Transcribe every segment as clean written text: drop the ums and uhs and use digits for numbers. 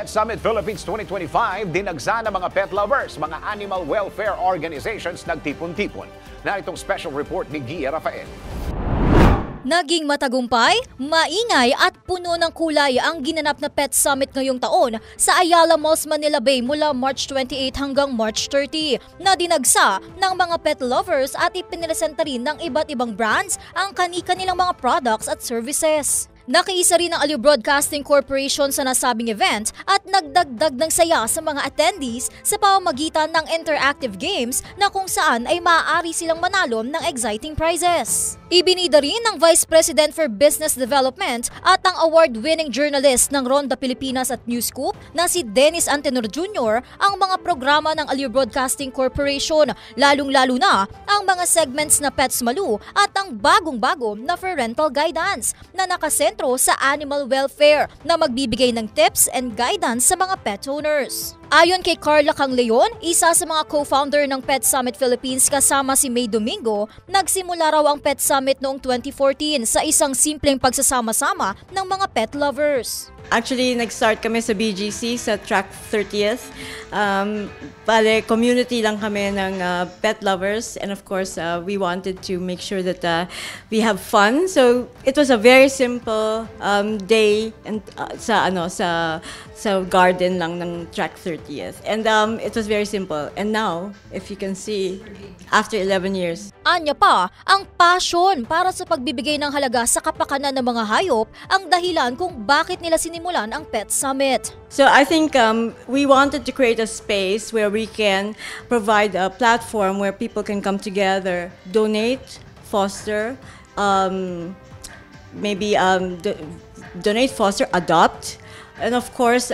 Pet Summit Philippines 2025, dinagsa ng mga pet lovers, mga animal welfare organizations nagtipon-tipon. Na itong special report ni Gia Rafael. Naging matagumpay, maingay at puno ng kulay ang ginanap na Pet Summit ngayong taon sa Ayala Malls, Manila Bay mula March 28 hanggang March 30 na dinagsa ng mga pet lovers at ipiniresenta rin ng iba't ibang brands ang kani-kanilang mga products at services. Nakiisa rin ang Aliw Broadcasting Corporation sa nasabing event at nagdagdag ng saya sa mga attendees sa pamamagitan ng interactive games na kung saan ay maaari silang manalo ng exciting prizes. Ibinida rin ng Vice President for Business Development at ang award-winning journalist ng Ronda Pilipinas at News Scoop na si Dennis Antenor Jr. ang mga programa ng Aliw Broadcasting Corporation, lalong-lalo na ang mga segments na Pets Malu at ang bagong-bago na parental guidance na nakasentro sa animal welfare na magbibigay ng tips and guidance sa mga pet owners. Ayon kay Carla Cangleon, isa sa mga co-founder ng Pet Summit Philippines kasama si May Domingo, nagsimula raw ang Pet Summit noong 2014 sa isang simpleng pagsasama-sama ng mga pet lovers. Actually, nag-start kami sa BGC sa Track 30th. Bale, community lang kami ng pet lovers, and of course, we wanted to make sure that we have fun. So it was a very simple day and sa garden lang ng Track 30th. And it was very simple. And now, if you can see, after 11 years. Anya pa, ang passion para sa pagbibigay ng halaga sa kapakanan ng mga hayop ang dahilan kung bakit nila sinimulan ang Pet Summit. So I think we wanted to create a space where we can provide a platform where people can come together, donate, foster, donate, foster, adopt, and of course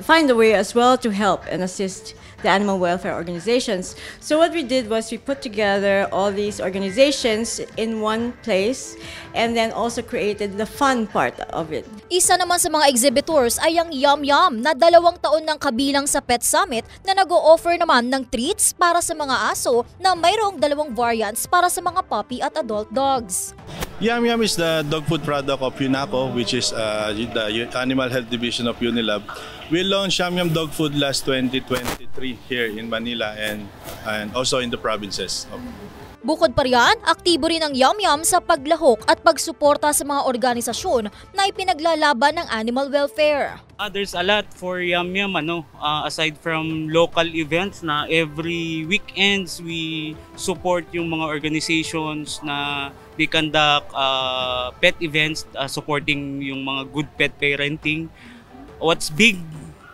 find a way as well to help and assist the animal welfare organizations. So what we did was we put together all these organizations in one place and then also created the fun part of it. Isa naman sa mga exhibitors ay ang Yum Yum na 2 taon ng kabilang sa Pet Summit na nag-o-offer naman ng treats para sa mga aso na mayroong 2 variants para sa mga puppy at adult dogs. Yum Yum is the dog food product of UNACO, which is the Animal Health Division of Unilab. We launched Yum Yum Dog Food last 2023 here in Manila and also in the provinces. Bukod pa riyan, aktibo rin ang Yum Yum sa paglahok at pagsuporta sa mga organisasyon na ipinaglalaban ng animal welfare. There's a lot for Yum Yum, aside from local events na every weekends we support yung mga organizations na they conduct pet events supporting yung mga good pet parenting. What's big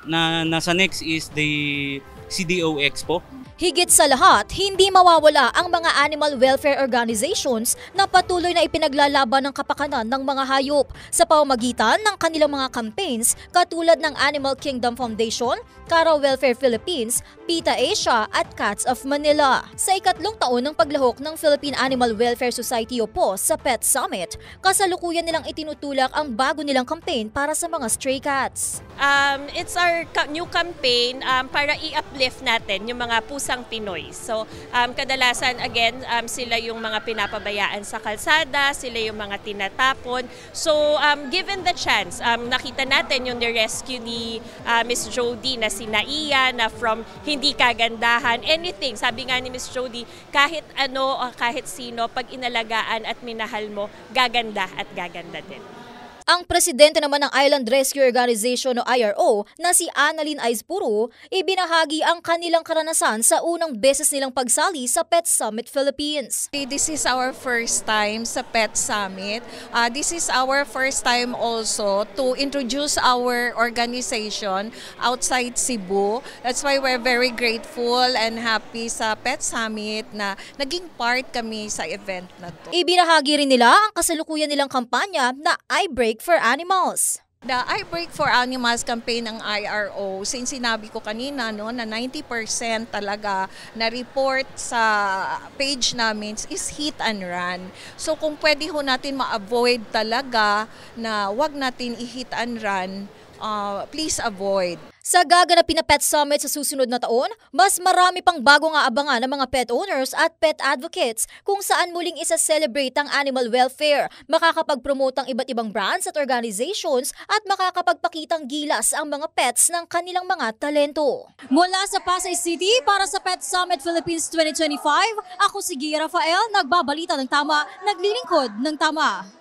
na nasa next is the CDO Expo. Higit sa lahat, hindi mawawala ang mga animal welfare organizations na patuloy na ipinaglalaban ng kapakanan ng mga hayop sa pamamagitan ng kanilang mga campaigns katulad ng Animal Kingdom Foundation, Cara Welfare Philippines, PETA Asia at Cats of Manila. Sa ikatlong taon ng paglahok ng Philippine Animal Welfare Society o PAWS sa Pet Summit, kasalukuyan nilang itinutulak ang bago nilang campaign para sa mga stray cats. It's our new campaign para i-uplift natin yung mga pusang Pinoy. So, kadalasan, again, sila yung mga pinapabayaan sa kalsada, sila yung mga tinatapon. So, given the chance, nakita natin yung rescue ni Miss Jody na si Naiya na from hindi kagandahan, anything. Sabi nga ni Miss Jody, kahit ano o kahit sino, pag inalagaan at minahal mo, gaganda at gaganda din. Ang presidente naman ng Island Rescue Organization o IRO na si Annalyn Aizpuro, ibinahagi ang kanilang karanasan sa unang beses nilang pagsali sa Pet Summit Philippines. This is our first time sa Pet Summit. This is our first time also to introduce our organization outside Cebu. That's why we're very grateful and happy sa Pet Summit na naging part kami sa event na to. Ibinahagi rin nila ang kasalukuyan nilang kampanya na I Break for Animals. The I Break for Animals campaign ng IRO, since sinabi ko kanina na 90% talaga na report sa page namin is hit and run. So kung pwede ho natin ma-avoid talaga na wag natin i-hit and run, please avoid. Sa gaganapin na Pet Summit sa susunod na taon, mas marami pang bagong aabangan ng mga pet owners at pet advocates kung saan muling isa-celebrate ang animal welfare, makakapag-promote ang iba't ibang brands at organizations at makakapagpakitang gilas ang mga pets ng kanilang mga talento. Mula sa Pasay City para sa Pet Summit Philippines 2025, ako si Gia Rafael, nagbabalita ng tama, naglilingkod ng tama.